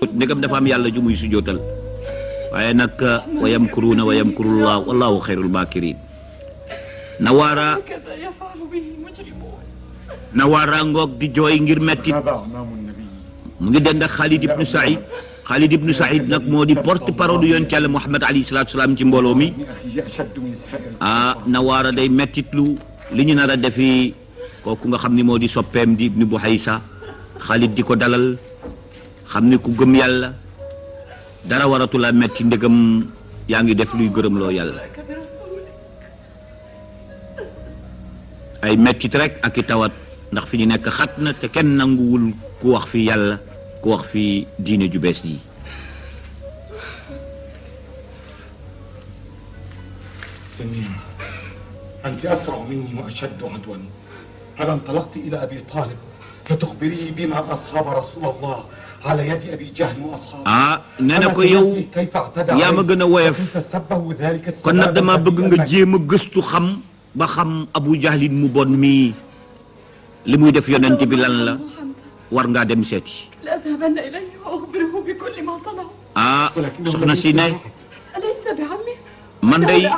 ndegam dafa am yàlla ju muy sujootal waaye nag wa yamkuruuna wa yamkurullah wallahu xayrul makirin Nawaara ngoog di jooy ngir mettit mu ngi dend ak Xaalid ibnu Saïd Xaalid ibnu Saïd nag moo di porte parole yonent Yàlla Muhammad alayhi salaatu salaam ci mbooloo mi Nawaara day mettitlu li ñu nar a defi kooku nga xam ni moo di soppeem di ibnu Buhaysa Xaalid di ko dalal xam ni ku gëm yàlla dara waratula metti ndegam yaa ngi def luy gërëmloo yàlla ay mettit rek ak i tawat ndax fi ñu nekk xat na te kenn nanguwul ku wax fi yàlla ku wax fi diine ju bees ji سنين أنت أسرع مني وأشد عدوا هل انطلقت إلى أبي طالب فتخبريه بما أصاب رسول الله على يد أبي جهل وأصحابه nee na ko yow yaa ma gën a woyof kon nag dama bëgg nga jéem a gëstu xam ba xam Abu Jahlin mu bon mii li muy def yonent bi lan la war ngaa dem seeti soxna si ne man day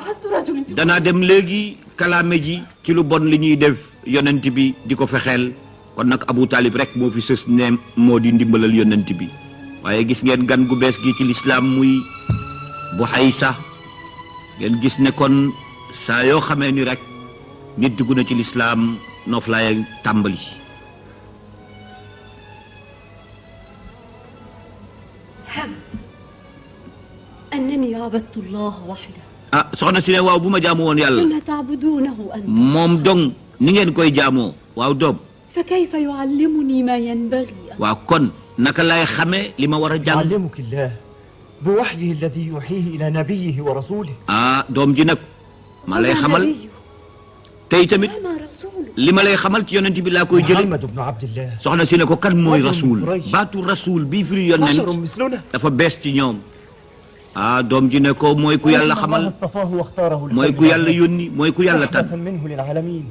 danaa dem léegi kalaame ji ci lu bon li ñuy def yonent bi di ko fexeel kon nag Abu Talib rek moo fi sës ne moo di ndimbalal yonent bi waaye gis ngeen gan gu bees gi ci lislaam muy Buhaysa ngeen gis ne kon saa yoo xamee ni rek nit dugg na ci lislaam noof laay tàmbali أنني عبدت الله وحده soxna si ne waaw bu ma jaamu woon yàlla كما تعبدونه أنتم moom dong ni ngeen koy jaamoo waaw doom فكيف يعلمني ما ينبغي waaw kon naka lay xamee li ma war a jàng يعلمك الله بوحيه الذي يوحيه إلى نبيه ورسوله doom ji nag ma lay xamal tey tamit وما رسوله li ma lay xamal ci yonent bi laa koy jële محمد بن عبد الله soxna si ne ko kan mooy rasul baatu rasul bii firi yonent بشر مثلنا dafa bees ci ñoom doom ji ne ko mooy ku yàlla xamal الله اصطفاه واختاره mooy ku yàlla yónni mooy ku yàlla رحمة tànn منه للعالمين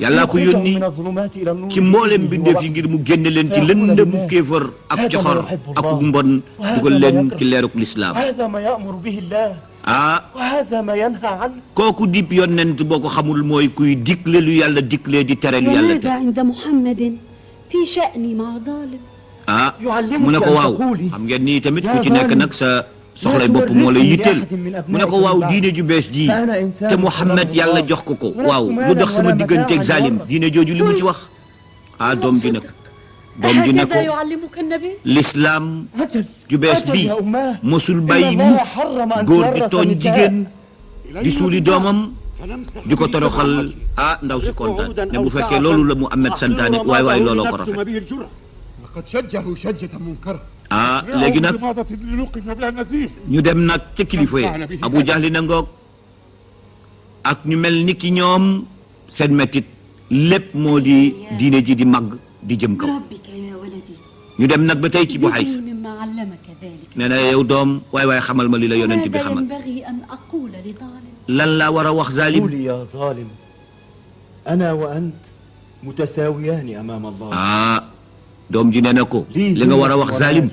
yàllaa ko يخرجهم yónni من الظلمات إلى النور ci mboolem بإذنه bindeef yi ngir mu génne leen ci lëndëmu kéefër ak coxor ak mbon dugal leen ci leeruk lislaam هذا ما يأمر به الله وهذا ما ينهى عنه kooku dib yonent boo ko xamul mooy kuy digle lu yàlla digle di tere lu yàlla وماذا tere عند محمد في شأني مع ظالم mu ne ko waaw xam ngeen nii tamit ku ci nekk nag sa soxlay bopp moo lay yitteel mu ne ko waaw diine ju bees ji te Muhammad yàlla jox ko ko waaw lu dox sama digganteeg zalim diine jooju li mu ci wax doom ji ne ko هكذا يعلمك النبي l'islam أجل ju bees bi mosul bàyyi mu góor di tooñ jigéen di suuli doomam di ko toroxal ndaw si kontaan ne bu fekkee loolu la Muhammad santaane waay waay looloo ko rafet لقد شجه شجة منكرة léegi nag لنوقف بها النزيف ñu dem nag ca kilifa yi Abu Jahli na ngoog ak ñu mel ni ki ñoom seen mettit lépp moo di diine ji di màgg di jëm kaw ربك يا ولدي ñu dem nag ba tey ci Buhaysa زدني مما علمك ذلك nee na yow doom waay waay xamal ma li la yonent bi ماذا xamal ينبغي أن أقول لظالم lan laa war a wax zalim قولي يا ظالم أنا وأنت متساويان أمام الله doom ji nee na ko li nga war a wax zalim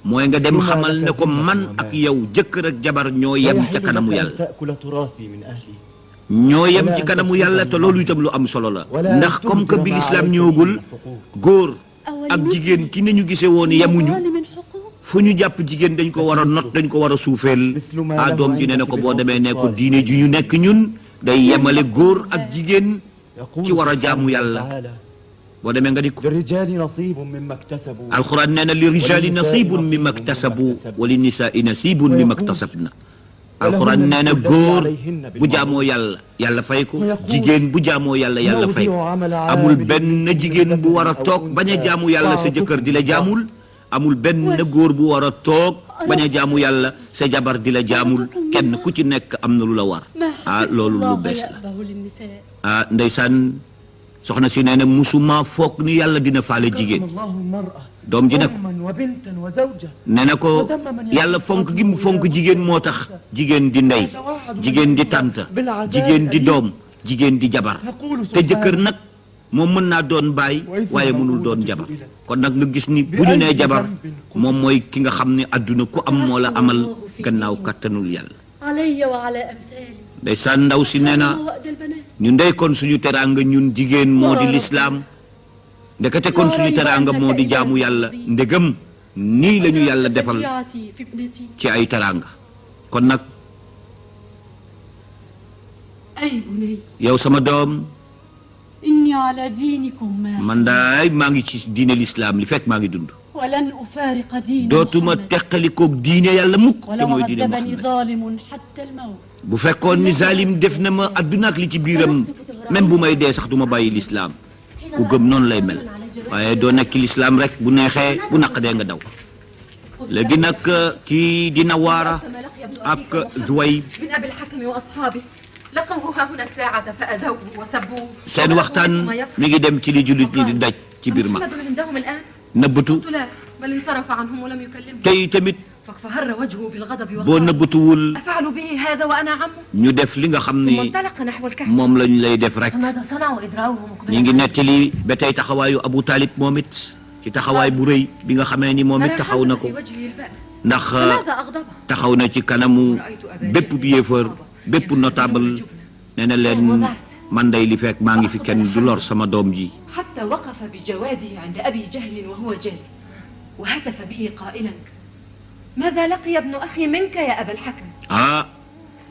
mooy nga dem xamal ne ko man ak yow jëkkër ak jabar ñoo yem ca kanamu yàlla تأكل تراثي من أهلي ñoo yem ci kanamu yàlla te loolu itam lu am solo la ndax comme que bi lislaam ñëwagul góor ak jigéen ci ni ñu gisee woon yemuñu لظالم حقوق fu ñu jàpp jigéen dañ ko war a not dañ ko war a suufeel doom ji nee na ko boo demee ne ko diine ji ñu nekk ñun day yemale góor ak jigéen ci war a jaamu yàlla boo demee nga di ko للرجال نصيب مما اكتسبوا alxuraan nee na li rijaali nasibun mimma iktasabu wa li nisaai nasibun mimma iktasabna alxuraan nee na góor bu jaamoo yàlla yàlla fay ko jigéen bu jaamoo yàlla yàlla fay ko amul benn jigéen bu war a toog bañ a jaamu yàlla sa jëkkër di la jaamul amul benn góor bu war a toog bañ a jaamu yàlla sa jabar di la jaamul kenn ku ci nekk am na lu la war loolu lu bees la يأبه للنساء ndeysaan soxna si nee na musuma foog ni yàlla dina faale jigéen الله المرأة doom ji nag أما وبنتا وزوجة nee na ko yàlla fonk gi mu fonk jigéen moo tax jigéen di ndey jigéen di tànt jigéen di doom jigéen di jabar te jëkkër nag moom mën naa doon baay waaye mënul doon jabar kon nag nga gis ni bu ñu nee jabar moom mooy ki nga xam ne adduna ku am moo la amal gannaaw kattanul yàlla علي وعلى أمثالي ndeysaan ndaw si nee na وأد البنات ñu ndey kon suñu teraanga ñun jigéen moo di lislaam ndekete kon suñu teraanga moo di jaamu yàlla ndegam nii la ñu yàlla defal شجاعتي في ابنتي ci ay teraanga kon nag أي بني yow sama doom إني على دينكم ما man daay maa ngi ci diine lislaam li fekk maa ngi dund ولن أفارق دين dootuma محمد teqalikoog diine yàlla mukk te ولو mooy diine عذبني Muhammad ظالم حتى الموت bu fekkoon ni zalim def na ma adduna ak li ci biiram même bu may dee sax duma bàyyi lislaam ku gëm noonu lay mel waaye doo nekk ci lislaam rek bu neexee bu naqadee nga daw léegi nag kii di Nawaara ak Zuwayb من أبي الحكم وأصحابه لقوه ها هنا الساعة فأذوه وسبوه seen waxtaan mi ngi dem ci li jullit ñi di daj ci biir mag محمد عندهم الآن nëbbatu قلت لا بل انصرف عنهم ولم يكلمهم tey tamit فاهر وجهه بالغضب boo وقال nëbbatuwul أفعل به هذا وأنا عمه ñu def li nga xam ثم ni انطلق نحو الكهف moom lañ lay def rek فماذا صنعوا إذ رأوه ñi ngi مقبلا nettali ba tey taxawaayu Abu Talib moom it ci taxawaay bu rëy bi nga xamee ni moom it أرى taxaw na حزن ko في وجهه البأس ndax فماذا أغضبه taxaw na ci kanamu bépp yéefar bépp notable nee na leen man day li fekk maa ngi fi kenn du lor sama doom ji حتى وقف بجواده عند أبي جهل وهو جالس وهتف به قائلا ماذا لقي ابن أخي منك يا أبا الحكم ah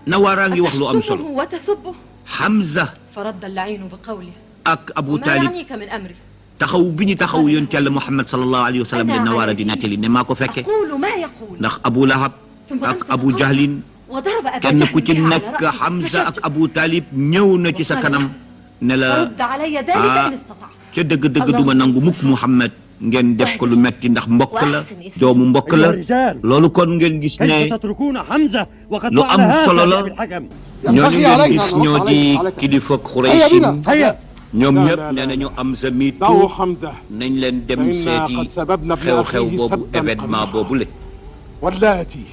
Nawaaraa ngi wax lu am أتشتمه solo وتسبه Hamza فرد اللعين بقوله ak Abu وما Talib يعنيك من أمري taxaw bi ñu taxaw yonent Yàlla Muhammad sallallahu alayhi wa sallam de Nawaara di nettali ne maa ko fekke أقول ما يقول ndax Abu Lahab ثم ak أمسك Abu قوسه Jahlin وضرب أبا kenn جهل ku ci بها على nekk رأسه Hamza ak فشجه. Abu Talib ñëw na ci sa kanam ne la فرد علي ذلك إن استطعت ca dëgg-dëgg duma nangu mukk Muhammad ngeen def ko lu metti ndax mbokk la doomu mbokk la loolu kon ngeen gis ne كيف تتركون حمزة وقد لو فعل أم هذا صلى بأبي الحكم ñooñu ngeen gis ñoo di kilifa Quraysin هيا ñoom ñëpp nee nañu am sa mi دعوا tuub حمزة nañ leen dem فإنا seeti قد سببنا ابن xew-xew أخيه boobu سبا événement قبيحا boobu le واللاتي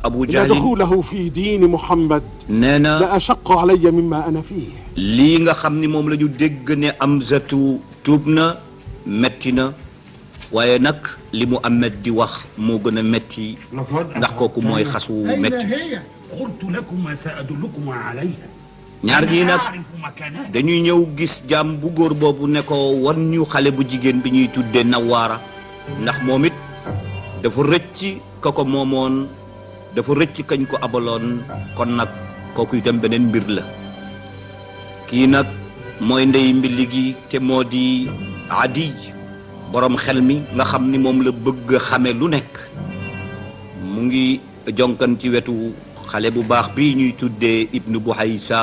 Abu إن Jahlin دخوله في دين محمد nee na لأشق علي مما أنا فيه lii nga xam ni moom la ñu dégg ne Amzatu tuub na metti na waaye nag li mu Ahmed di wax moo gën a metti ndax kooku mooy xas wu metti قلت لكم وسأدلكم عليها ñaar ñii nag أعرف مكانها dañuy ñëw gis jaam bu góor boobu ne ko wan ñu xale bu jigéen bi ñuy tuddee Nawaara ndax moom it dafa rëcc ka ko moomoon dafa rëcc kañ ko abaloon kon nag kooku itam beneen mbir la kii nag mooy ndey mbilli gi te moo di Adiy borom xel mi nga xam ni moom la bëgg a xame lu nekk mu ngi jonkan ci wetu xale bu baax bi ñuy tuddee Ibnu Buhaysa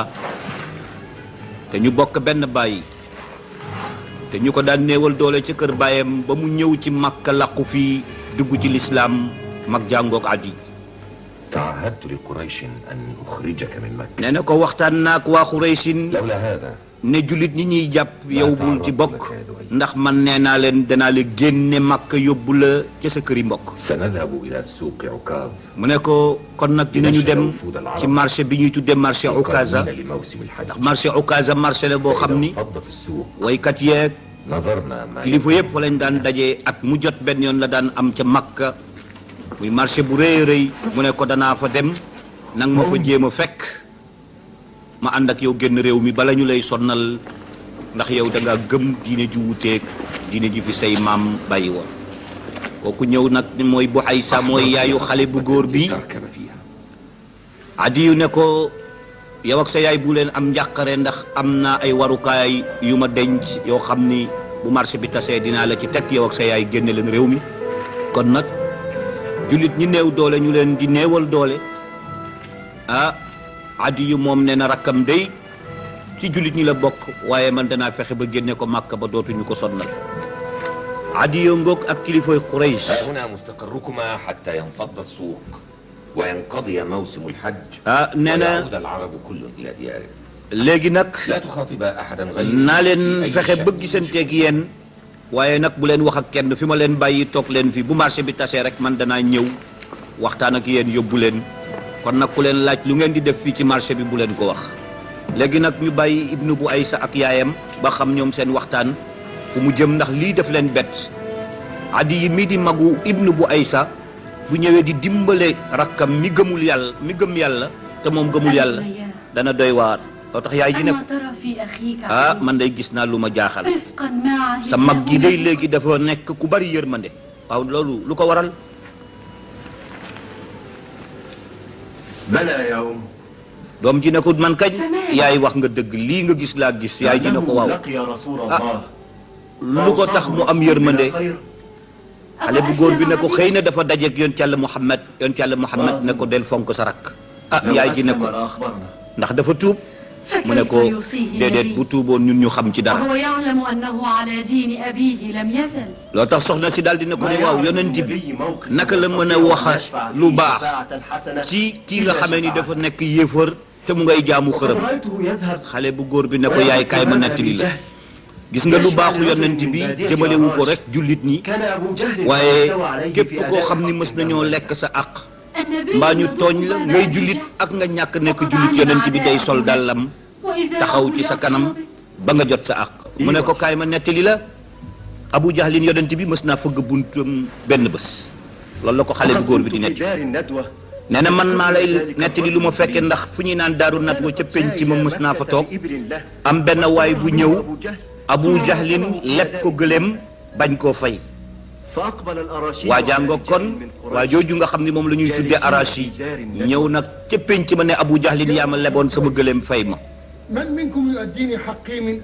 te ñu bokk benn baay te ñu ko daan néewal doole ci kër baayam ba mu ñëw ci Makka laqu fii dugg ci lislaam mag jàngook Adiy تعهدت لقريش أن أخرجك من مكة nee na ko waxtaan naak waa Xuraysin لولا هذا ne jullit ñi ñuy jàpp yow bul ci bokk ndax man nee naa leen danaa la génne Makka yóbbu la ca sa këri mbokk سنذهب إلى سوق عكاظ mu ne ko kon nag dinañu dem ci marché bi ñuy tuddee marché Ukaza مقدمين لموسم الحج ndax marché Ukaza marché la boo xam ni فض في السوق waykat yeeg نظرنا ما kilifa yëpp fa lañ daan daje at mu jot benn yoon la daan am ca Makka muy marché bu rëy a rëy mu ne ko danaa fa dem nang ma fa jéem a fekk ma ànd ak yow génn réew mi bala ñu lay sonnal ndax yow da nga gëm diine ju wuteeg diine ji fi say maam bàyyi woon kooku ñëw nag ni mooy Buhaysa mooy yaayu xale bu góor bi تركب فيها Adiyu ne ko yow ak sa yaay bu leen am njàqare ndax am na ay warukaay yu ma denc yoo xam ni bu marché bi tasee dinaa la ci teg yow ak sa yaay génne leen réew mi kon nag jullit ñi néew doole ñu leen di néewal doole ah Adiyu moom nee na rakkam day ci jullit ñi la bokk waaye man danaa fexe ba génne ko Màkka ba dootuñu ko sonnal Adiyu ngoog ak kilifay Quraysh ها هنا مستقركما حتى ينفض السوق وينقضي موسم الحج nee na ويعود العرب كل إلى دياره léegi nag لا تخاطب أحدا غيري naa leen في أي fexe شأن ba gisanteeg yéen waaye nag bu leen wax ak kenn fi ma leen bàyyi toog leen fi bu marché bi tasee rek man danaa ñëw waxtaan ak yéen yóbbu leen kon nag ku leen laaj lu ngeen di def fii ci marché bi bu leen ko wax léegi nag ñu bàyyi Ibnu Buhaysa ak yaayam ba xam ñoom seen waxtaan fu mu jëm ndax lii daf leen bett. Adi yi mii di magu ibnu bu Aysa bu ñëwee di dimbale rakkam mi gëmul yàlla mi gëm yàlla te moom gëmul yàlla dana doy waar. loo tax yaay ji ne ah man day gis naa lu ma jaaxal sa mag gi day léegi dafa nekk ku bari yërmande. waaw loolu lu ko waral. bala ya doom ji ne ko man kañ yaay wax nga dëgg lii nga gis laa gis. yaay ji ne ko waaw ah lu ko tax mu am yërmande. xale bu góor bi ne ko xëy na dafa dajeeg yonent yàlla Muhammad ne ko del fonk sa rakk. ah yaay ji ne ko ndax dafa tuub mu ne ko déedéet bu tuuboon ñun ñu xam ci dara. loo tax soxna si daal dina ko ne waaw yonent bi naka la mën a wax lu baax ci kii nga xamee ni dafa nekk yéefar te mu ngay jaamu xërëm. xale bu góor bi ne ko yaay kaay ma nettali la. gis nga lu baaxu yonent bi jëmalewu ko rek jullit ñi waaye képp koo xam ni mës nañoo lekk sa àq mbaa ñu tooñ la ngay jullit ak nga ñàkk nekk jullit yonent bi day sol dàllam taxaw ci sa kanam ba nga jot sa àq. mu ne ko kaay ma nettali la Abu Jahlin yonent bi mës naa fëgg buntam benn bés loolu la ko xale bu góor bi di nettali. nee na man maa lay nettali lu ma fekkee ndax fu ñuy naan daaru nat wa ca penc ma mës naa fa toog am benn waay bu ñëw Abu Jahlin leb ko gëléem bañ koo fay. waa jàngo kon waa jooju nga xam ni moom la ñuy tuddee arashi ñëw nag ca penc ma ne Abu Jahlin yaa ma leboon sama gëléem fay ma.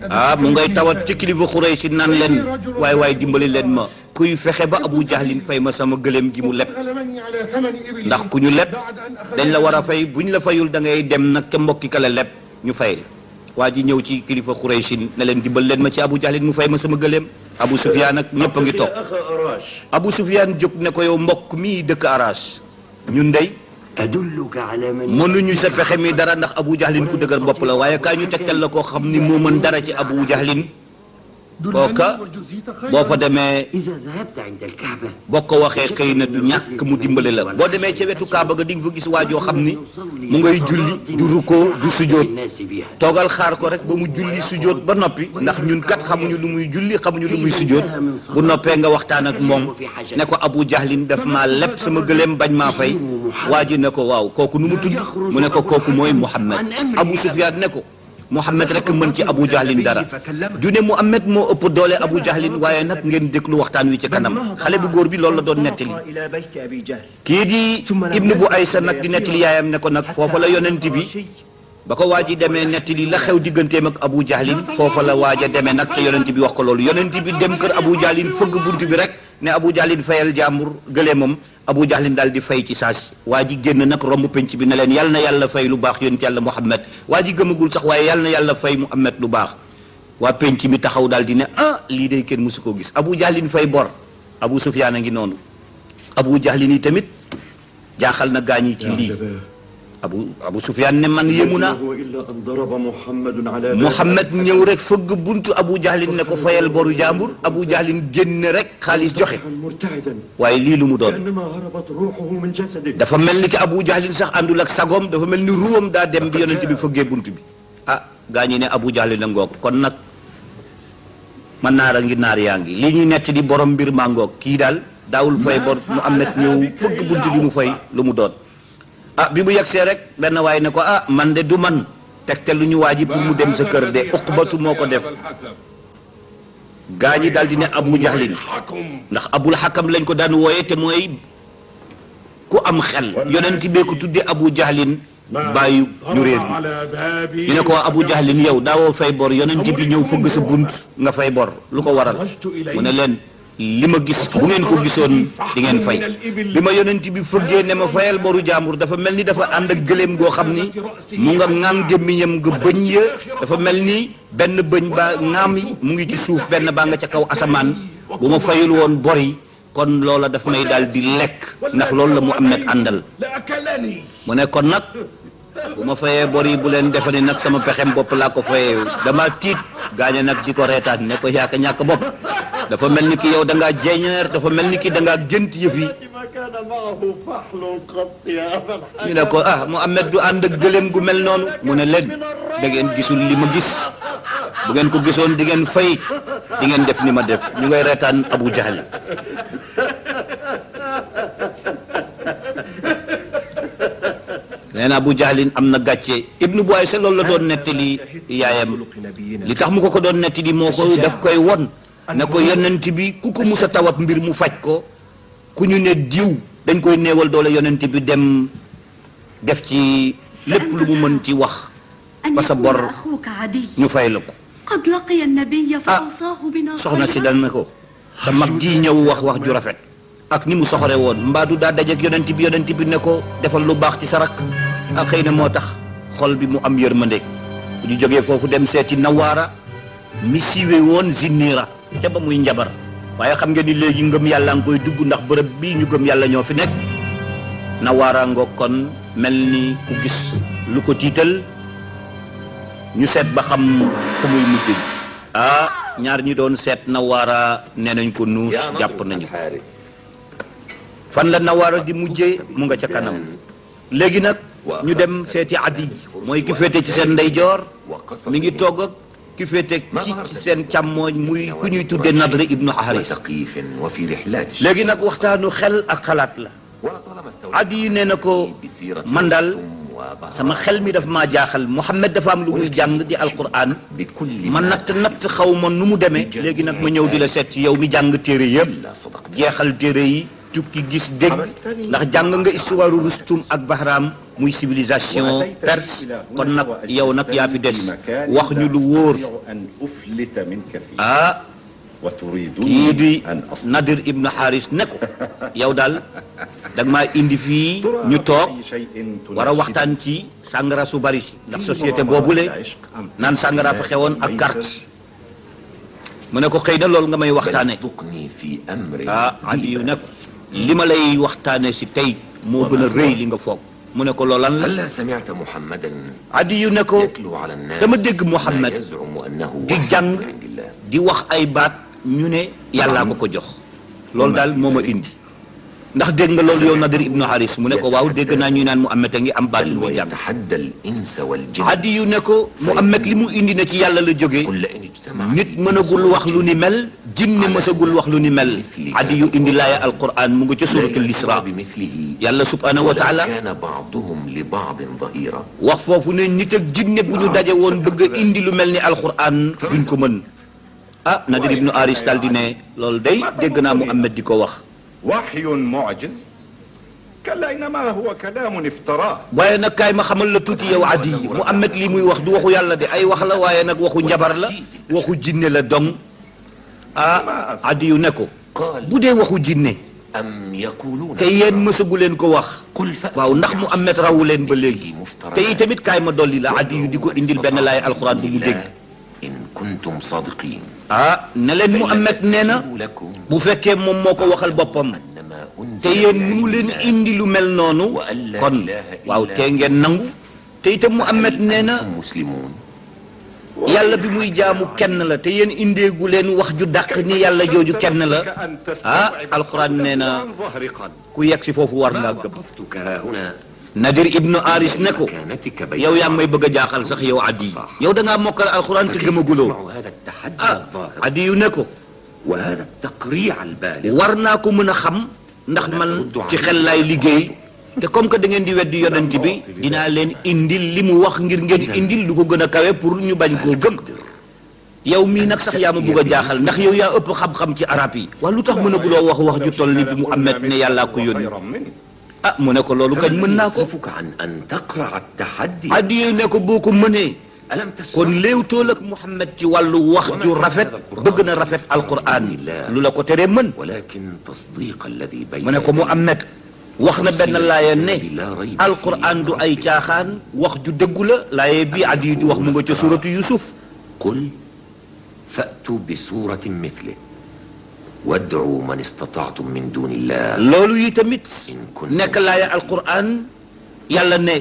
ah mu ngay tawat ci kilifa Xuraysh naan leen waay dimbali leen ma kuy fexe ba Abu Jahlin fay ma sama gëléem gi mu leb ndax ku ñu leb dañ la war a fay buñ la fayul da ngay dem nag ca mbokki ka la leb ñu fay la. waa ji ñëw ci kilifa Xuraysh ne leen dimbal leen ma ci Abu Jahlin mu fay ma sama gëléem. Abu Sufyaan ak ñëpp a ngi toog Abu Sufyaan jóg ne ko yow mbokk mii dëkk Arash ñun dey mënuñu sa pexe mi dara ndax Abu Jahlin ku dëgër bopp la waaye kaay ñu tegtal la koo xam ni moo mën dara ci Abu Jahlin kooka boo fa demee boo ko waxee xëy na du ñàkk mu dimbale la. boo demee ca wetu Kaaba ga di nga fa gis waa joo xam ni mu ngay julli du rukkoo du sujjóot toogal xaar ko rek ba mu julli sujjóot ba noppi ndax ñun kat xamuñu lu muy julli xamuñu lu muy sujjóot bu noppee nga waxtaan ak moom ne ko Abu Jahlin daf maa leb sama gëléem bañ maa fay. waa ji ne ko waaw kooku nu mu tudd mu ne ko kooku mooy Muhammad. Abu Sufyaan ne ko Muhammad rek mën ci Abu Jahlin dara du ne Muhammad moo ëpp doole Abu Jahlin waaye nag ngeen déglu waxtaan wi ci kanam. xale bu góor bi loolu la doon nettali. kii di Ibnu bu Aysa nag di nettali yaayam ne ko nag foofa la yonent bi ba ko waa ji demee nettali la xew digganteem ak Abu Jahlin foofa la waaj a demee nag te yonent bi wax ko loolu. yonent bi dem kër Abu Jahlin fëgg bunt bi rek ne Abu Jahlin fayal jàmbur gëléemam Abu Jahlin daal di fay ci saasi. waa ji génn nag romb penc bi ne leen yal na yàlla fay lu baax yonent yàlla Muhammad. waa ji gëmagul sax waaye yal na yàlla fay Muhammad lu baax. waa penc mi taxaw daal di ne ah lii day kenn mësu koo gis Abu Jahlin fay bor. Abu Sufyaan a ngi noonu. Abu Jahlin yi tamit jaaxal na gaañ yi ci lii. Abu Sufyaan ne man yéemu naa Muhammad ñëw rek fëgg buntu Abu Jahlin ne ko fayal boru jàmbur Abu Jahlin génn rek xaalis joxe waaye lii lu mu doon dafa mel ni ki Abu Jahlin sax àndul ak sagoom dafa mel ni ruwam daa dem bi yonent bi fëggee buntu bi. ah gaa ñi ne Abu Jahlin a ngoog kon nag man naara ngi naar yaa ngi lii ñuy nett di borom mbir maa ngoog kii daal daawul fay bor Muhammad ñëw fëgg buntu bi mu fay lu mu doon. ah bi bu yegsee rek benn waay ne ko ah man de du man tegte lu ñu waaji pour mu dem sa kër de Uqbatu moo ko def. gaa ñi daal di ne Abu Jahlin ndax Abul Hakam lañ ko daan wooye te mooy ku am xel yonent bee ko tuddee Abu Jahlin bàyyi ñu réer bi ñu ne ko Abu Jahlin yow daawoo fay bor yonent bi ñëw fëgg sa bunt nga fay bor lu ko waral mu ne leen li ma gis bu ngeen ko gisoon di ngeen fay. bi ma yonent bi fëggee ne ma fayal boru jàmbur dafa mel ni dafa ànd ak gëléem goo xam ni mu nga ŋaam gémmiñam nga bëñ ya dafa mel ni benn bëñ ba ŋaam yi mu ngi ci suuf benn baa nga ca kaw asamaan bu ma fayul woon bor yi kon loola daf may daal di lekk ndax loolu la Muhammad àndal. mu ne kon nag bu ma fayee bor yi bu leen defe ni nag sama pexem bopp laa ko fayee dama tiit gaañe nag di ko reetaan ne ko yaaka ñàkk bopp dafa mel ni ki yow da ngaa jeñeer dafa mel ni ki da ngaa gént yëf yi. ñu ne ko ah Muhammad du ànd ak gëléem gu mel noonu mu ne leen da ngeen gisul li ma gis bu ngeen ko gisoon di ngeen fay di ngeen def ni ma def ñu ngay reetaan Abu Jahl nee na Abu Jahlin am na gàcce Ibnu Buwaysa loolu la doon nettali yaayam li tax mu ko doon nettali moo ko daf koy won ne ko yonent bi ku ko mus a tawat mbir mu faj ko ku ñu ne diw dañ koy néewal doole yonent bi dem def ci lépp lu mu mën ci wax ba sa bor ñu fay la ko soxna si dal na ko sa mag ji ñëw wax ju rafet ak ni mu soxore woon mbaadu daa dajeek yonent bi ne ko defal lu baax ci sa rakk ak xëy na moo tax xol bi mu am yërmande bu ñu jógee foofu dem seeti Nawaara mi siiwe woon Zinniira ca ba muy njabar waaye xam nga ni léegi ngëm yàlla nga koy dugg ndax bërëb bii ñu gëm yàlla ñoo fi nekk Nawaara ngoog kon mel ni ku gis lu ko tiital ñu seet ba xam fu muy mujj ñaar ñi doon seet Nawaara nee nañ ko nuus jàpp nañu fan la Nawaara di mujjee mu nga ca kanam léegi nag ñu dem seeti Adi mooy ki féete ci seen ndeyjoor mi ngi togg ak ki féete ci seen càmmooñ muy ku ñuy tudde Nadr ibnu Haris léegi nag waxtaanu xel ak xalaat la Adi nee na ko man daal sama xel mi daf maa jaaxal Muhammad dafa am lu muy jàng di alquran ma natt xaw ma nu mu demee léegi nag ma ñëw di la seet ci yow mi jàng téere yëpp jeexal téere yi tukki gis dégg ndax jàng nga histoire Rustum ak Bahram muy civilisation perse kon nag yow nag yaa fi des wax ñu lu wóor kii di Nadir ibn Haris ne ko yow daal danga maa indi fii ñu toog war a waxtaan ci sàngara su bari si ndax société boobule naan sàngara fa xewoon ak carte mu ne ko xëy na loolu nga may waxtaane Aliyu ne ko li ma lay waxtaane si tey moo gën a rëy li nga foog mu ne ko loolan la Aliyu ne ko dama dégg Muhammad di jàng di wax ay baat ñu ne yàllaa ko jox loolu daal moo ma indi ndax dégg nga loolu yow Nadir ibnu Haris mu ne ko waaw dégg naa ñuy naan Muhammad a ngi am baat yu muy jàng Adiyu ne ko Muhammad li mu indi na ci yàlla la jógee nit mënagul wax lu ni mel jinne mësagul wax lu ni mel Adiyu indi laaya alquran mu ngi ca suratul Isra yàlla subhanahu wa taala wax foofu ne nit ak jinne bu ñu daje woon bëgg a indi lu mel ni alquran duñ ko mën Nadir ibnu Haris daal di ne loolu day dégg naa Muhammad di ko wax waxyun mu'jiz kalla innama huwa kalaamun iftaraa waaye nag kaay ma xamal la tuuti yow Adi Muhammad lii muy wax du waxu yàlla de ay wax la waaye nag waxu njabar la waxu jinne la dong Adi yu ne ko bu dee waxu jinne te yéen mësagu leen ko wax waaw ndax Muhammad rawu leen ba léegi te itamit kaay ma dolli la Adi yu di ko indil benn laay alxuraan bu mu dégg ne leen Muhammad nee na bu fekkee moom moo ko waxal boppam te yéen mënu leen indi lu mel noonu kon waaw tee ngeen nangu te itam Muhammad nee na yàlla bi muy jaamu kenn la te yéen indeegu leen wax ju dàq ni yàlla jooju kenn la alquran nee na ku yegg si foofu war ngaa gëm Nadir ibnu Haris ne ko yow yaa ngi may bëgg a jaaxal sax yow Adi yow da ngaa mokkal alxuraan te gëmaguloo Adi yu ne ko war naa ko mën a xam ndax man ci xel laay liggéey te comme que da ngeen di weddi yonent bi dinaa leen indil li mu wax ngir ngeen indil lu ko gën a kawe pour ñu bañ koo gëm yow mii nag sax yaa ma bëgg a jaaxal ndax yow yaa ëpp xam-xam ci arab yi waaye lu tax mënaguloo wax ju toll ni bi Muhammad ne yàllaa ko yónni mu ne ko loolu kañ mën naa ko Adi ne ko boo ko mënee kon léewtool ak Muhammad ci wàllu wax ju rafet bëgg na rafet alquran lu la ko teree mën mu ne ko Muhammad wax na benn laaya ne alquran du ay caaxaan wax ju dëggu la laaye bii Adi di wax mu nga ca suratu Yusuf qul fa'tu bi suratin mithlihi wad'u man istata'tum min dunillah loolu yi tamit nekk laaya alquran yàlla ne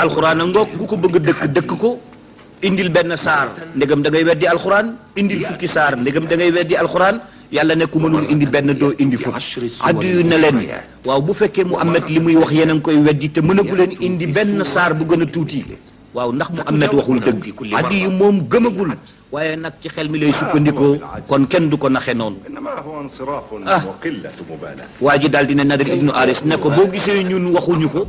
alquran a ngoog ku ko bëgg dëkk ko indil benn saar ndegam da ngay weddi alquran indil fukki saar ndegam da ngay weddi alquran yàlla ne ku mënul indi benn doo indi fukk addu yu ne leen waaw bu fekkee Muhammad li muy wax yéen a ngi koy weddi te mënagu leen indi benn saar bu gën a tuuti waaw ndax Muhammad waxul dëgg Adiyu moom gëmagul waaye nag ci xel mi lay sukkandikoo kon kenn du ko naxe noonu waa ji daal dina Nadir ibnu Aris ne ko boo gisee ñun waxuñu ko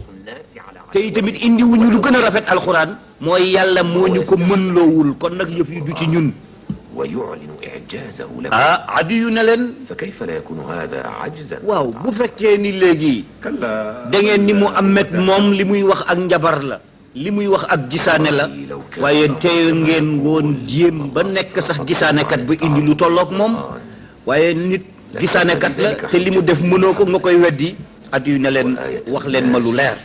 te itamit indiwuñu lu gën a rafet alxuraan mooy yàlla moo ñu ko mën loowul kon nag yëf yi du ci ñun Adiyu ne leen waaw bu fekkee ni léegi da ngeen ni Muhammad moom li muy wax ak njabar la li muy wax ak gisaane la waaye tey ngeen woon jéem ba nekk sax gisaanekat ba indi lu tolloog moom waaye nit gisaanekat la te li mu def mënoo ko nga koy weddi Adiyu ne leen wax leen ma lu leer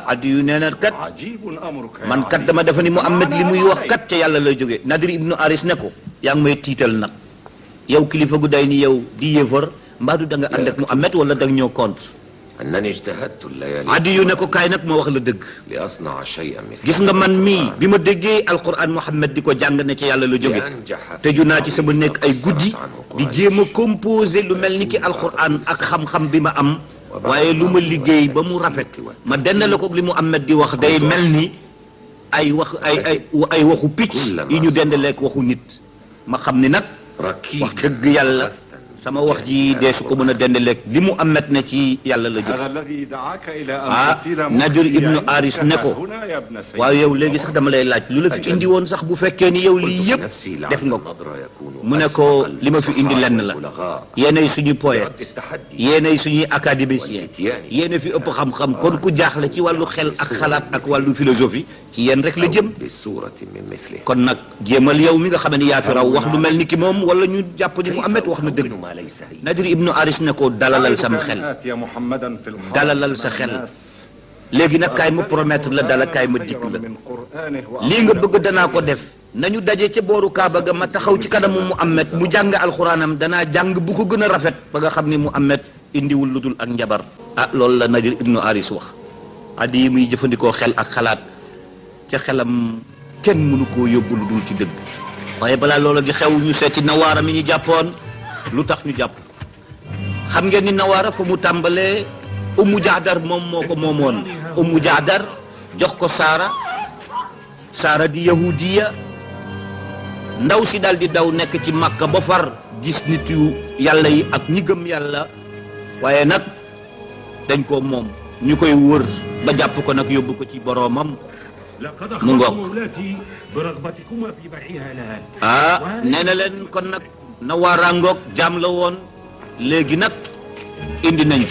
Adiyu nee na kat man kat dama defa ni Muhammad li muy wax kat ca yàlla lay jógee Nadir ibnu Aris ne ko yaa ngi may tiital nag yow kilifa gu day ni yow di yéefar mbaa du da nga ànd ak Muhammad wala da nga ñëw compte Adiyu ne ko kaay nag ma wax la dëgg gis nga man mii bi ma déggee alquran Muhammad di ko jàng ne ci yàlla la jóge tëju naa ci sama nekk ay guddi di jéem a composé lu mel ni ki alquran ak xam-xam bi ma am waaye lu ma liggéey ba mu rafet ma denn la ko li Muhammad di wax day mel ni ay wax ay waxu picc yi ñu dend lekk waxu nit ma xam ni nag wax dëgg yàlla sama wax ji dee su ko mën a dendaleeg li mu amet ne ci yàlla la jóge Nadir ibnu Aris ne ko waaw yow léegi sax dama lay laaj lu la fi indi woon sax bu fekkee ni yow lii yëpp def nga ko mu ne ko li ma fi indi lenn la yéenay suñu poète yéenay suñuy académicien yéena fi ëpp xam-xam kon ku jaaxle ci wàllu xel ak xalaat ak wàllu philosophie ci yéen rek la jëm kon nag jéemal yow mi nga xam ne yaa fi raw wax lu mel ni ki moom wala ñu jàpp ni mu amet wax na dëgg Nadir ibnu Aris ne ko dalalal sam xel dalalal sa xel léegi nag kaay ma promettre la dala kaay ma dikk la lii nga bëgg danaa ko def nañu daje ca booru Kaaba ga ma taxaw ci kanamu Muhammad mu jàng alxuraanam danaa jàng bu ko gën a rafet ba nga xam ni Muhammad indiwul lu dul ak njabar loolu la Nadir ibnu Aris wax addi yi muy jëfandikoo xel ak xalaat ca xelam kenn mënu koo yóbbu lu dul ci dëgg waaye balaa loola di xew ñu seeti Nawaara mi ñu jàppoon lu tax ñu jàpp xam ngeen ni Nawaara fa mu tàmbalee Ummu Jaadar moom moo ko moomoon Ummu Jaadar jox ko Saara di yahudiya ndaw si daal di daw nekk ci Makka ba far gis nit yu yàlla yi ak ñi gëm yàlla waaye nag dañ ko moom ñu koy wër ba jàpp ko nag yóbbu ko ci boroomam mu ngoog nee na leen kon nag Nawaara ngoog jaam la woon léegi nag indi nañ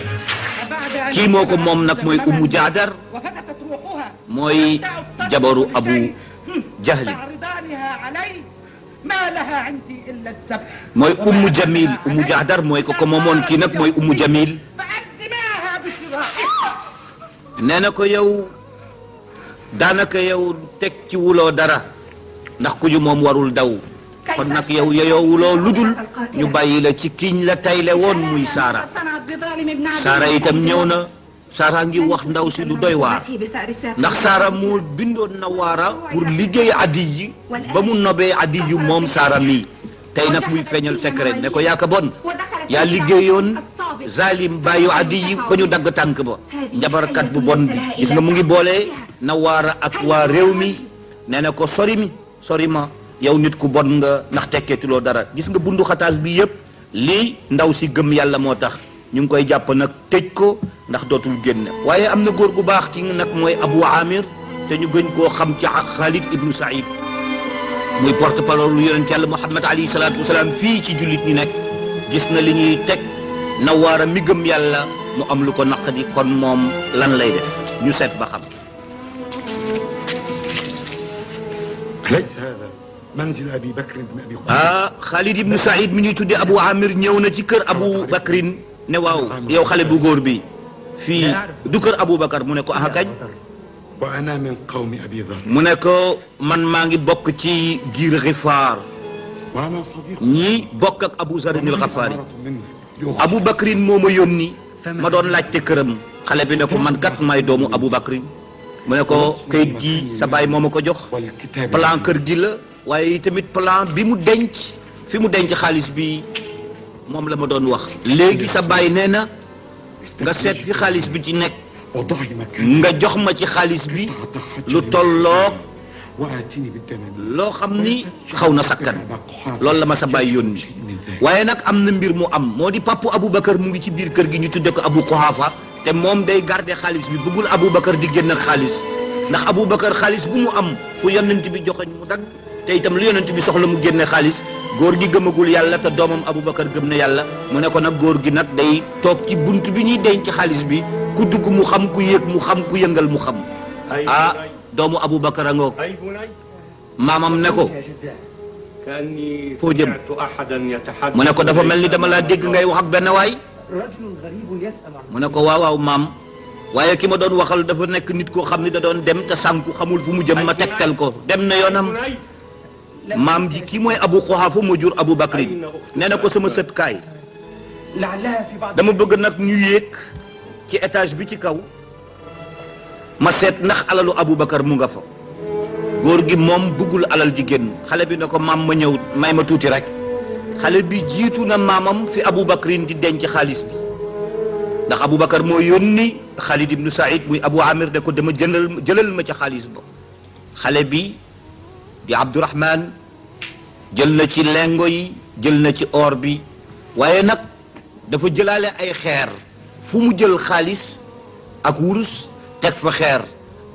kii moo ko moom nag mooy Ummu Jaadar mooy jabaru Abu Jahli mooy Ummu Jamil Ummu Jaadar mooy ko moomoon kii nag mooy Ummu Jamil nee na ko yow daanaka yow teg ci wuloo dara ndax ku ju moom warul daw kon nag yow yeyoo wuloo ludul ñu bàyyi la ci kiñ la tayle woon muy Saara itam ñëw na Saara ngi wax ndaw si lu doy waar ndax Saara moo bindoon Nawaara pour liggéey addi yi ba mu nobee addi yu moom Saara mii tey nag muy feeñal secret ne ko yaaka bon yaa liggéeyoon zalim bàyyu addi yi ba ñu dagg tànk ba njabarkat bu bon bi gis nga mu ngi boole Nawaara ak waa réew mi nee na ko sori ma yow nit ku bon nga ndax tekkeetuloo dara gis nga bundu xataal bi yëpp lii ndaw si gëm yàlla moo tax ñu ngi koy jàpp nag tëj ko ndax dootul génn waaye am na góor gu baax ki nag mooy Abu Amir te ñu gën koo xam ci Khalid ibnu Saïd muy porte parole lu yonent yàlla Muhammad alayhi salaatu wasalaam fii ci jullit ñi nekk gis na li ñuy teg Nawaara mi gëm yàlla mu am lu ko naqadi kon moom lan lay def ñu seet ba xam Khalid ibnu Saïd mi ñuy tuddee Abu Amir ñëw na ci kër Abu Bakrin ne waaw yow xale bu góor bi fii du kër Abu Bakar mu ne ko ah kañ mu ne ko man maa ngi bokk ci giir Gifaar ñi bokk ak Abu Zarin al-Ghafari Abu Bakrin moo ma yónni ma doon laajte këram xale bi ne ko man kat may doomu Abu Bakrin mu ne ko kayit gi sa baay moo ma ko jox plan kër gi la waaye tamit plan bi mu denc fi mu denc xaalis bi moom la ma doon wax léegi sa baay nee na nga seet fi xaalis bi ci nekk وضعي مكاني nga jox ma ci xaalis bi lu tolloog وآتيني بالدنانير loo xam ni xaw na sakkan loolu la ma sa bàyyi yónni waaye nag am na mbir mu am moo di papu Aboubacar mu ngi ci biir kër gi ñu tudde ko Abu Quhafa te moom day garder xaalis bi bëggul Aboubacar di génn ak xaalis ndax Aboubacar xaalis bu mu am fu yonent bi joxoñ mu dagg te itam lu yonent bi soxla mu génne xaalis góor gi gëmagul yàlla te doomam Aboubacar gëm na yàlla mu ne ko nag góor gi nag day toog ci bunt bi ñuy denc xaalis bi ku dugg mu xam ku yéeg mu xam ku yëngal mu xam ah doomu Aboubacar a ngoog maamam ne ko foo jëm mu ne ko dafa mel ni dama laa dégg ngay wax ak benn waay mu ne ko waaw waaw maam waaye ki ma doon waxal dafa nekk nit koo xam ni da doon dem te sànku xamul fu mu jëm ma tegtal ko dem na yoonam maam ji kii mooy Abu Quhafa moo jur Abu Bakrin nee na ko sama sët kaay dama bëgg nag ñu yéeg ci étage bi ci kaw ma seet ndax alalu Abu Bakar mu nga fa góor gi moom bëggul alal ji génn xale bi ne ko maam ma ñëw may ma tuuti rek xale bi jiitu na maamam fi Abu Bakrin di denc xaalis bi ndax Abu Bakar moo yónni Khalid ibnu Saïd muy Abu Amir ne ko dama jëlal ma ca xaalis ba xale bi di Abdourahman jël na ci lengo yi jël na ci or bi waaye nag dafa jëlaale ay xeer fu mu jël xaalis ak wurus teg fa xeer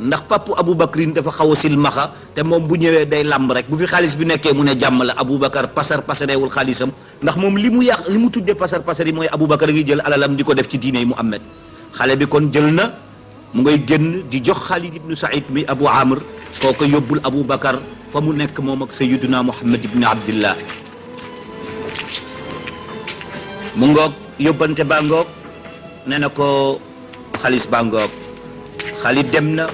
ndax papu Aboubacrine dafa xaw a silmaxa te moom bu ñëwee day làmb rek bu fi xaalis bi nekkee mu ne jàmm la Aboubacar pasar pasareewul xaalisam ndax moom li mu yàq li mu tuddee pasar pasar yi mooy Aboubacar ngi jël alalam di ko def ci diine yi Muhammad xale bi kon jël na mu ngay génn di jox Khalid ibnu Saïd mi Abu Amr kooku yóbbul Aboubacar fa mu nekk moom ak Sayyiduna Muhammad ibni Abdillah mu ngoog yóbbante baa ngoog nee na ko xaalis baa ngoog Khalid dem na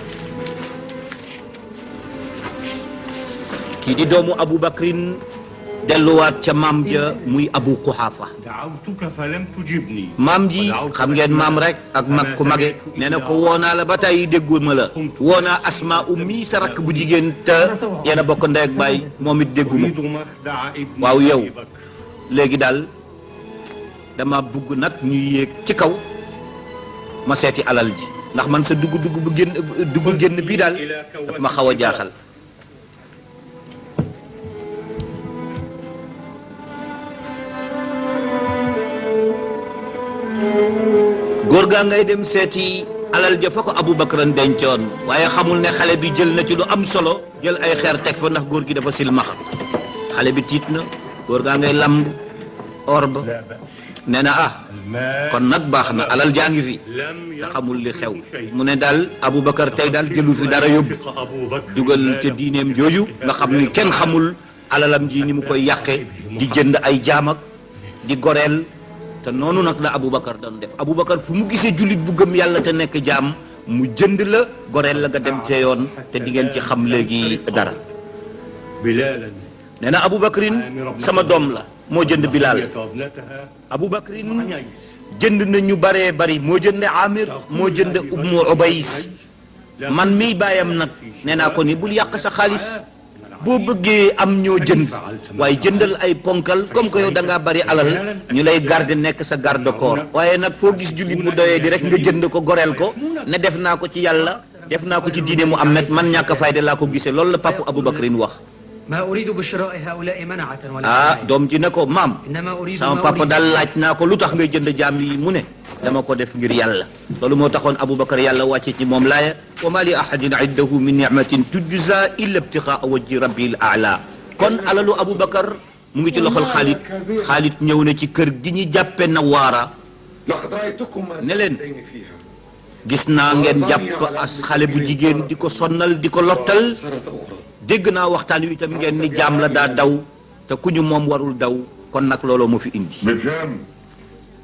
kii di doomu Aboubacrine delluwaat ca maam ja muy Abu Quhafa maam ji xam ngeen maam rek ak mag ku mage nee na ko woonaa la ba tey dégguma la woonaa Asma ummi sa rakk bu jigéen te yéen a bokk ndey ak baay moom it dégguma waaw yow léegi daal dama bugg nag ñuy yéeg ci kaw ma seeti alal ji ndax man sa dugg bu génn bii daal daf ma xaw a jaaxal góor gaa ngay dem seeti alal ja fa ko Aboubacar dencoon waaye xamul ne xale bi jël na ci lu am solo jël ay xeer teg fa ndax góor gi dafa silmaxa xale bi tiit na góor gaa ngay lamb or ba nee na kon nag baax na alal jaa ngi fi te xamul li xew mu ne daal Aboubacar tey daal jëlu fi dara yóbbu dugal ca diineem jooju nga xam ni kenn xamul alalam ji ni mu koy yàqe di jënd ay jaam ak di goreel te noonu nag la Aboubacar doon def Aboubacar fu mu gisee jullit bu gëm yàlla te nekk jaam mu jënd la goreel la nga dem ca yoon te di ngeen ci xam léegi dara nee na Aboubacrine sama doom la moo jënd Bilal Aboubacrine jënd na ñu baree bari moo jënd Amir moo jënd Ummu Ubays man miy bàyyam nag nee naa ko ni bul yàq sa xaalis boo bëggee am ñoo jënd waaye jëndal ay ponkal comme que yow da ngaa bari alal ñu lay garde nekk sa garde corps waaye nag foo gis jullit bu doyee di rek nga jënd ko goreel ko ne def naa ko ci yàlla def naa ko ci diine Muhammad man ñàkk fayda laa ko gisee loolu la papa Aboubacrine wax doom ji ne ko maam sama papa daal laaj naa ko lu tax ngay jënd jaam yi mu ne dama ko def ngir yàlla loolu moo taxoon Aboubacar yàlla wàcce ci moom laaya wa ma li ahadin indahu min ni'matin tujza illa ibtigaa wajhi rabbil a'la kon alalu Aboubacar mu ngi ci loxol Khalid ñëw na ci kër gi ñu jàppe Nawaara ne leen gis naa ngeen jàpp as xale bu jigéen di ko sonnal di ko lottal dégg naa waxtaan wi itam ngeen ni jaam la daa daw te ku ñu moom warul daw kon nag looloo moo fi indi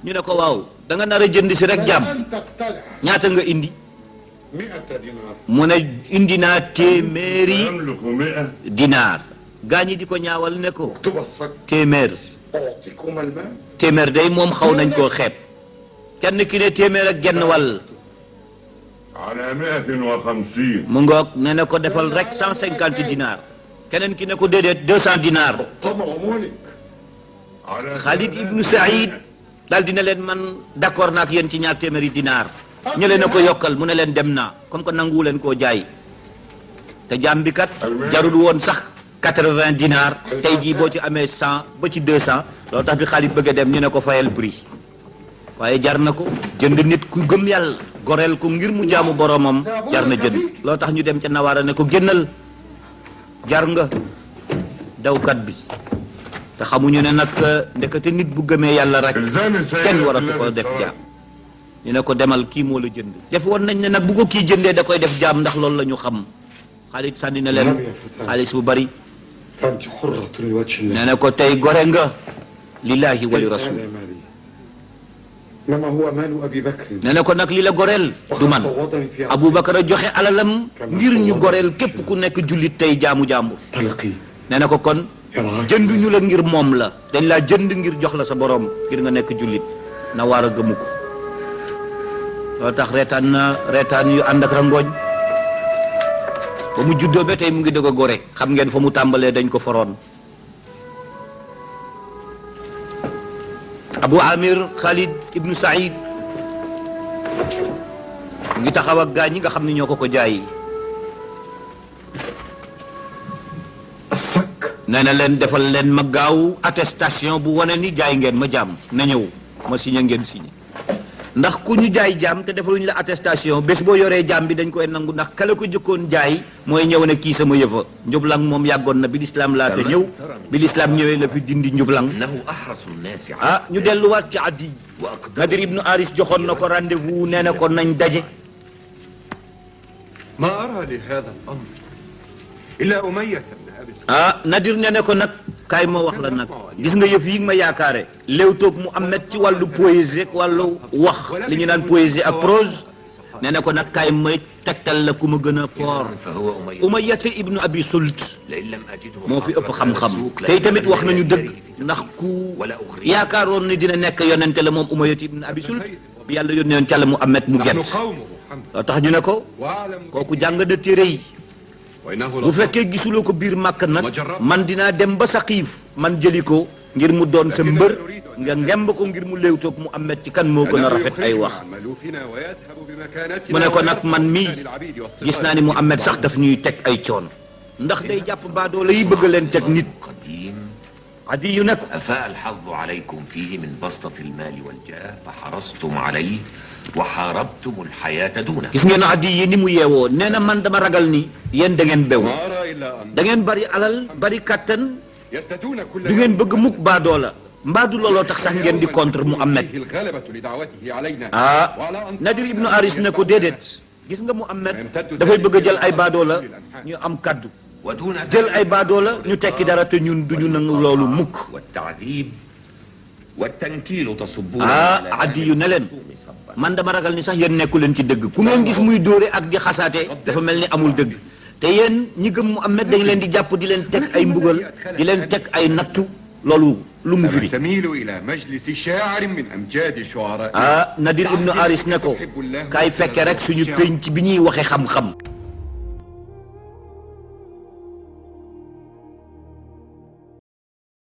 ñu ne ko waaw da nga nar a jënd si rek jaam ñaata nga indi mu ne indi naa téeméeri dinaar gaa ñi di ko ñaawal ne ko téeméer day moom xaw nañ koo xeeb kenn ki ne téeméer ak genn wàll mu ngoog ne na ko defal rek 150 dinaar keneen ki ne ko déedéet 200 dinaar Khalid ibnu Saïd daal dina leen man d'accord naa ak yéen ci ñaar téeméeri dinaar ñële na ko yokkal mu ne leen dem naa comme que nanguwu leen koo jaay te jaam bi kat jarul woon sax 80 dinars tey jii boo ci amee 100 ba ci 200 loolu tax bi Xaalid bëgg a dem ñu ne ko fayal prix waaye jar na ko jënd nit ku gëm yàlla goreel ko ngir mu jaamu boromam jar na jënd loolu tax ñu dem ca Nawaara ne ko génnal jar nga dawkat bi te xamuñu ne nag ndekete nit bu gëmee yàlla rek kenn waratu ko def jaam ñu ne ko demal kii moo la jënd def woon nañ ne nag bu ko kii jëndee da koy def jaam ndax loolu la ñu xam Xaalid sànni na leen xaalis bu bari nee na ko tey gore nga lillahi wa li rasul nee na ko nag li la goreel du man Aboubacar a joxe alalam ngir ñu goreel képp ku nekk jullit tey jaamu jàmbur nee na ko kon jënduñu la ngir moom la dañ laa jënd ngir jox la sa borom ngir nga nekk jullit na waar a gëmu ko loolu tax reetaan yu ànd ak rangooñ ba mu juddoo ba tey mu ngi dëgg a gore xam ngeen fa mu tàmbalee dañ ko foroon Abu Amir Khalid ibnu Saïd mu ngi taxaw ak gaa ñi nga xam ne ñoo ko jaay nee na leen defal leen ma gaaw attestation bu wane ni jaay ngeen ma jaam na ñëw ma signé ngeen signé ndax ku ñu jaay jaam te defaluñu la attestation bés boo yoree jaam bi dañ koy nangu ndax kala ko jëkkoon jaay mooy ñëw ne kii sama yëfa njublang moom yàggoon na bi lislaam laata ñëw bi lislaam ñëwee la fi dindi njublang ñu delluwaat ci Adi Nadir ibnu Aris joxoon na ko rendez-vous nee na ko nañ daje ما أرى لهذا الأمر إلا أمية بن أبي Nadir nee na ko nag kaay ma wax la nag gis nga yëf yi ma yaakaare léewtoog mu am ci wàllu poésie ak wàllu wax li ñu naan poésie ak prose nee na ko nag kaay may tegtal la ku ma gën a fort Umayyata ibnu Abi Sult moo fi ëpp xam-xam tey tamit wax nañu dëgg ndax ku yaakaaroon ni dina nekk yonente la moom Umayyata ibnu Abi Sult bi yàlla yónnee woon ca la mu amet mu gent loo tax ñu ne ko kooku jàng na téere yi bu fekkee gisuloo ko biir màkk nag man dinaa dem ba Saqiif man jëli ko ngir mu doon sa mbër nga ngemb ko ngir mu léewtoog mu amet ci kan moo gën a rafet ay wax mu ne ko nag man mii gis naa ni mu amet sax daf ñuy teg ay coon ndax day jàpp baadoola yi bëgg leen teg nit Adi yu ne ko أفاء الحظ عليكم فيه من بسطة المال والجاه فحرصتم عليه وحاربتم الحياة دونه gis ngeen Adi yi ni mu yeewoo nee na man dama ragal ni yéen da ngeen bew da ngeen bari alal bari kàttan du ngeen bëgg mukk baadoola mbaadu looloo tax sax ngeen di contre Muhammad Nadir ibnu Aris ne ko déedéet gis nga Muhammad dafay bëgg a jël ay baadoola ñu am kaddu jël ay baadoola ñu tekki dara te ñun duñu nangu loolu mukk Adi yu ne leen man dama ragal ni sax yéen nekku leen ci dëgg ku ngeen gis muy dóore ak di xasaate dafa mel ni amul dëgg te yéen ñi gëm Muhammad dañ leen di jàpp di leen teg ay mbugal di leen teg ay nattu loolu lu mu firi Nadir ibnu Aris ne ko kaay fekke rek suñu penc bi ñuy waxe xam-xam